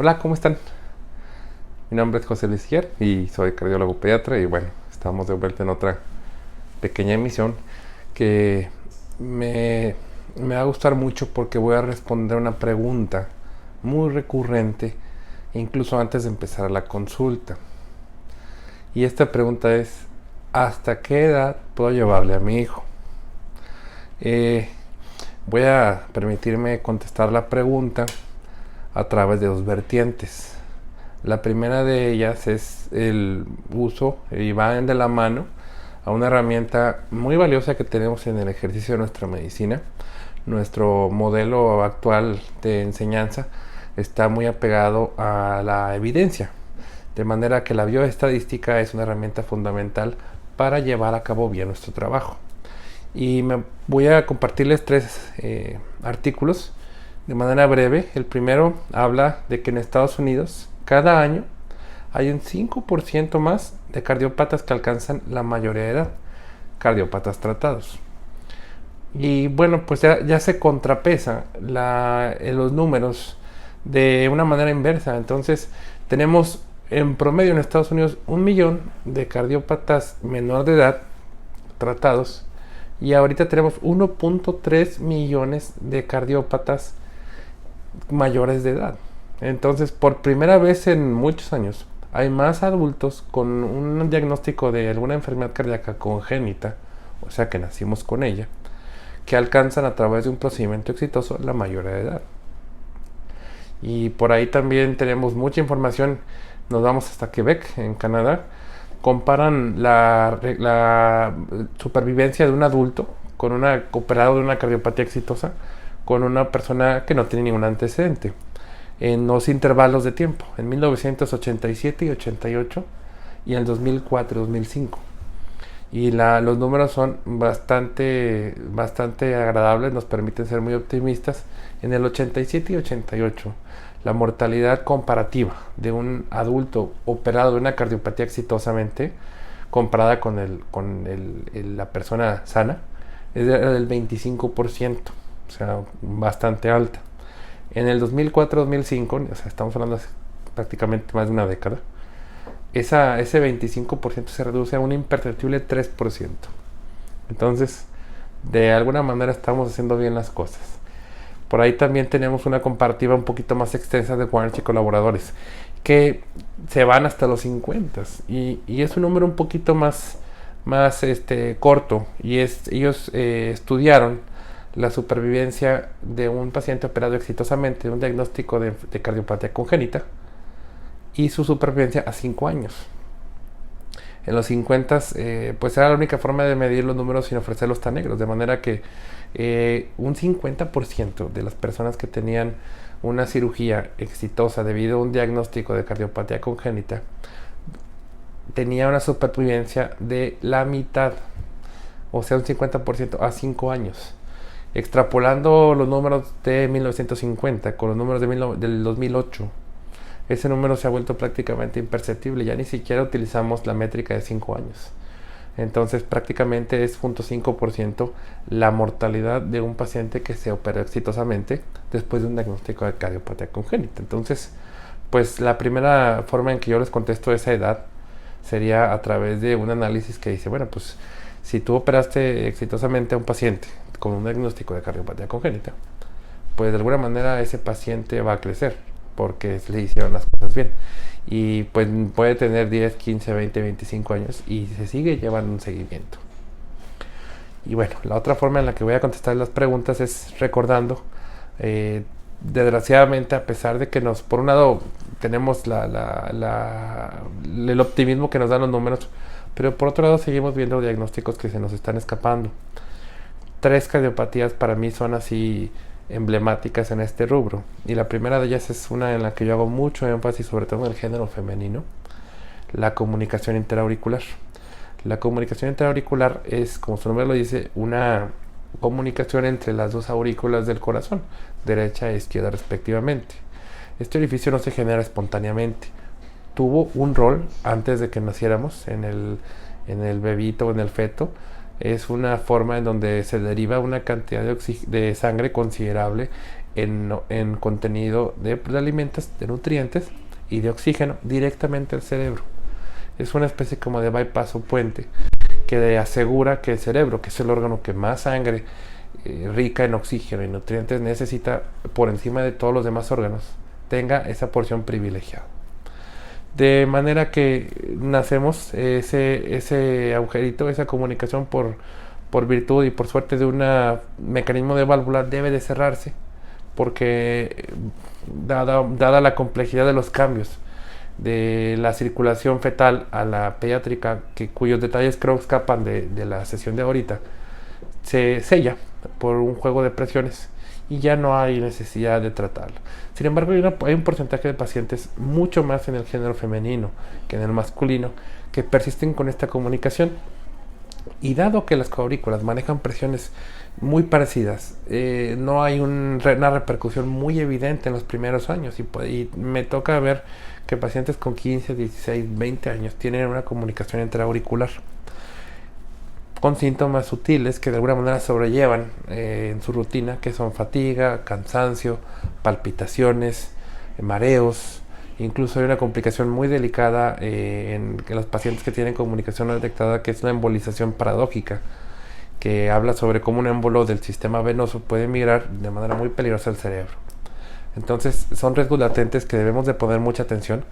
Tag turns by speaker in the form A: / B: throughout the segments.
A: Hola, ¿cómo están? Mi nombre es José Luis Gier y soy cardiólogo pediatra y bueno, estamos de vuelta en otra pequeña emisión que me va a gustar mucho porque voy a responder una pregunta muy recurrente incluso antes de empezar la consulta. Y esta pregunta es, ¿hasta qué edad puedo llevarle a mi hijo? Eh, Voy a permitirme contestar la pregunta a través de dos vertientes. La primera de ellas es el uso, y va de la mano, a una herramienta muy valiosa que tenemos en el ejercicio de nuestra medicina. Nuestro modelo actual de enseñanza está muy apegado a la evidencia, de manera que la bioestadística es una herramienta fundamental para llevar a cabo bien nuestro trabajo. Y me voy a compartirles tres artículos de manera breve. El primero habla de que en Estados Unidos cada año hay un 5% más de cardiópatas que alcanzan la mayoría de edad, cardiópatas tratados. Y bueno, pues ya se contrapesa los números de una manera inversa. Entonces tenemos en promedio en Estados Unidos 1 millón de cardiópatas menor de edad tratados y ahorita tenemos 1.3 millones de cardiópatas mayores de edad. Entonces, por primera vez en muchos años, hay más adultos con un diagnóstico de alguna enfermedad cardíaca congénita, o sea que nacimos con ella, que alcanzan a través de un procedimiento exitoso la mayoría de edad. Y por ahí también tenemos mucha información. Nos vamos hasta Quebec, en Canadá. Comparan la supervivencia de un adulto con operado de una cardiopatía exitosa con una persona que no tiene ningún antecedente en los intervalos de tiempo, en 1987 y 88 y en el 2004 y 2005. Y los números son bastante agradables, nos permiten ser muy optimistas. En el 87 y 88, la mortalidad comparativa de un adulto operado de una cardiopatía exitosamente, comparada con la persona sana, es del 25%, o sea, bastante alta. En el 2004-2005, o sea, estamos hablando de prácticamente más de una década, ese 25% se reduce a un imperceptible 3%. Entonces, de alguna manera estamos haciendo bien las cosas. Por ahí también tenemos una comparativa un poquito más extensa de Warner y colaboradores, que se van hasta los 50 y es un número un poquito más corto. Y ellos estudiaron la supervivencia de un paciente operado exitosamente de un diagnóstico de cardiopatía congénita y su supervivencia a 5 años. En los 50 pues era la única forma de medir los números sin ofrecerlos tan negros, de manera que un 50% de las personas que tenían una cirugía exitosa debido a un diagnóstico de cardiopatía congénita tenía una supervivencia de la mitad, o sea un 50% a 5 años. Extrapolando los números de 1950 con los números del 2008, ese número se ha vuelto prácticamente imperceptible. Ya ni siquiera utilizamos la métrica de 5 años. Entonces prácticamente es 0.5% la mortalidad de un paciente que se operó exitosamente después de un diagnóstico de cardiopatía congénita. Entonces, pues la primera forma en que yo les contesto esa edad sería a través de un análisis que dice, bueno, pues si tú operaste exitosamente a un paciente con un diagnóstico de cardiopatía congénita, pues de alguna manera ese paciente va a crecer porque le hicieron las cosas bien. Y pues puede tener 10, 15, 20, 25 años y se sigue llevando un seguimiento. Y bueno, la otra forma en la que voy a contestar las preguntas es recordando, desgraciadamente, a pesar de que por un lado tenemos el optimismo que nos dan los números, pero por otro lado seguimos viendo diagnósticos que se nos están escapando. 3 cardiopatías para mí son así emblemáticas en este rubro, y la primera de ellas es una en la que yo hago mucho énfasis, sobre todo en el género femenino: la comunicación interauricular. La comunicación interauricular es, como su nombre lo dice, una comunicación entre las dos aurículas del corazón, derecha e izquierda respectivamente. Este orificio no se genera espontáneamente, tuvo un rol antes de que naciéramos en el bebito o en el feto. Es una forma en donde se deriva una cantidad de sangre considerable en contenido de alimentos, de nutrientes y de oxígeno directamente al cerebro. Es una especie como de bypass o puente que asegura que el cerebro, que es el órgano que más sangre rica en oxígeno y nutrientes necesita por encima de todos los demás órganos, tenga esa porción privilegiada. De manera que nacemos ese agujerito, esa comunicación por virtud y por suerte de un mecanismo de válvula debe de cerrarse, porque dada la complejidad de los cambios de la circulación fetal a la pediátrica, cuyos detalles creo escapan de la sesión de ahorita, se sella por un juego de presiones y ya no hay necesidad de tratarlo. Sin embargo, hay un porcentaje de pacientes, mucho más en el género femenino que en el masculino, que persisten con esta comunicación. Y dado que las coaurículas manejan presiones muy parecidas, no hay una repercusión muy evidente en los primeros años. Y me toca ver que pacientes con 15, 16, 20 años tienen una comunicación intraauricular con síntomas sutiles que de alguna manera sobrellevan en su rutina, que son fatiga, cansancio, palpitaciones, mareos. Incluso hay una complicación muy delicada en los pacientes que tienen comunicación no detectada, que es una embolización paradójica, que habla sobre cómo un émbolo del sistema venoso puede migrar de manera muy peligrosa al cerebro. Entonces son riesgos latentes que debemos de poner mucha atención,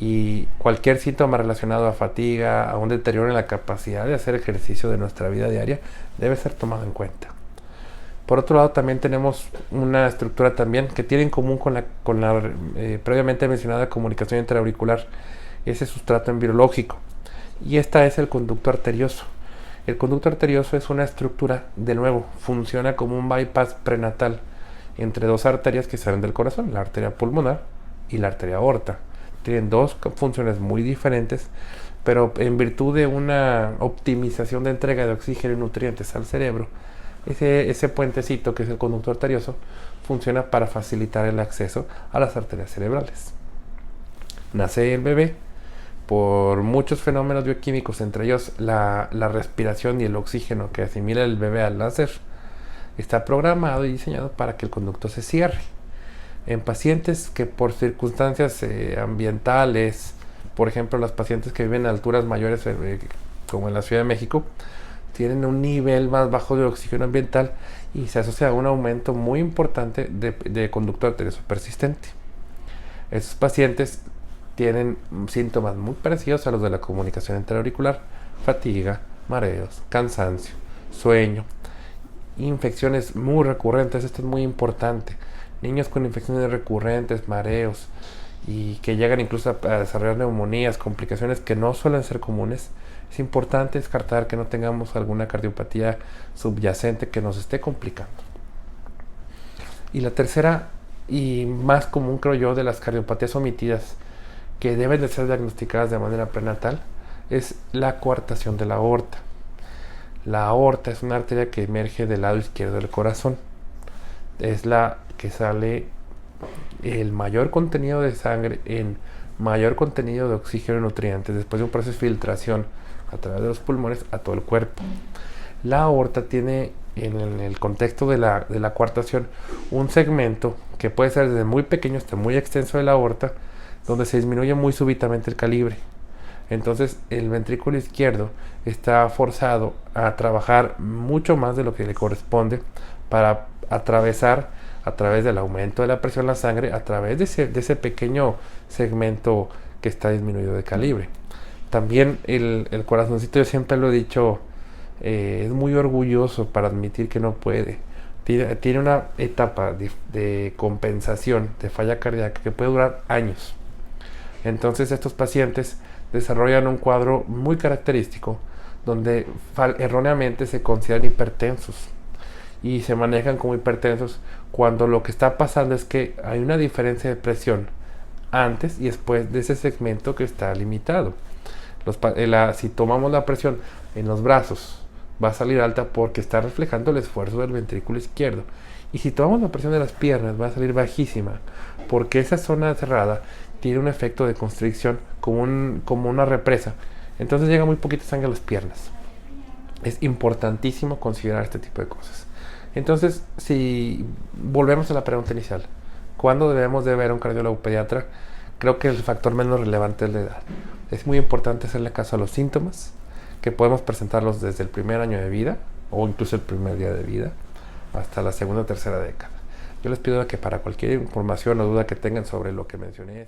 A: y cualquier síntoma relacionado a fatiga, a un deterioro en la capacidad de hacer ejercicio de nuestra vida diaria, debe ser tomado en cuenta. Por otro lado, también tenemos una estructura también que tiene en común con la previamente mencionada comunicación intraauricular, ese sustrato embriológico, y esta es el conducto arterioso. El conducto arterioso es una estructura, de nuevo, funciona como un bypass prenatal entre dos arterias que salen del corazón, la arteria pulmonar y la arteria aorta. Tienen dos funciones muy diferentes, pero en virtud de una optimización de entrega de oxígeno y nutrientes al cerebro, ese puentecito que es el conducto arterioso funciona para facilitar el acceso a las arterias cerebrales. Nace el bebé por muchos fenómenos bioquímicos, entre ellos la respiración y el oxígeno que asimila el bebé al nacer. Está programado y diseñado para que el conducto se cierre. En pacientes que por circunstancias ambientales, por ejemplo los pacientes que viven a alturas mayores como en la Ciudad de México, tienen un nivel más bajo de oxígeno ambiental y se asocia a un aumento muy importante de conducto arterioso persistente. Estos pacientes tienen síntomas muy parecidos a los de la comunicación intraauricular: fatiga, mareos, cansancio, sueño, infecciones muy recurrentes. Esto es muy importante. Niños con infecciones recurrentes, mareos, y que llegan incluso a desarrollar neumonías, complicaciones que no suelen ser comunes. Es importante descartar que no tengamos alguna cardiopatía subyacente que nos esté complicando. Y la tercera y más común, creo yo, de las cardiopatías omitidas que deben de ser diagnosticadas de manera prenatal es la coartación de la aorta. La aorta es una arteria que emerge del lado izquierdo del corazón. Es la que sale el mayor contenido de sangre en mayor contenido de oxígeno y nutrientes después de un proceso de filtración a través de los pulmones a todo el cuerpo. La aorta tiene, en el contexto de la coartación, un segmento que puede ser desde muy pequeño hasta muy extenso de la aorta, donde se disminuye muy súbitamente el calibre. Entonces el ventrículo izquierdo está forzado a trabajar mucho más de lo que le corresponde para atravesar, a través del aumento de la presión en la sangre, a través de ese pequeño segmento que está disminuido de calibre. También el corazoncito, yo siempre lo he dicho, es muy orgulloso para admitir que no puede. Tiene una etapa de compensación de falla cardíaca que puede durar años. Entonces estos pacientes desarrollan un cuadro muy característico donde erróneamente se consideran hipertensos y se manejan como hipertensos cuando lo que está pasando es que hay una diferencia de presión antes y después de ese segmento que está limitado. Si tomamos la presión en los brazos, va a salir alta porque está reflejando el esfuerzo del ventrículo izquierdo, y si tomamos la presión de las piernas va a salir bajísima porque esa zona cerrada tiene un efecto de constricción como una represa. Entonces llega muy poquita sangre a las piernas. Es importantísimo considerar este tipo de cosas. Entonces, si volvemos a la pregunta inicial, ¿cuándo debemos de ver a un cardiólogo pediatra? Creo que el factor menos relevante es la edad. Es muy importante hacerle caso a los síntomas, que podemos presentarlos desde el primer año de vida, o incluso el primer día de vida, hasta la segunda o tercera década. Yo les pido que para cualquier información o duda que tengan sobre lo que mencioné,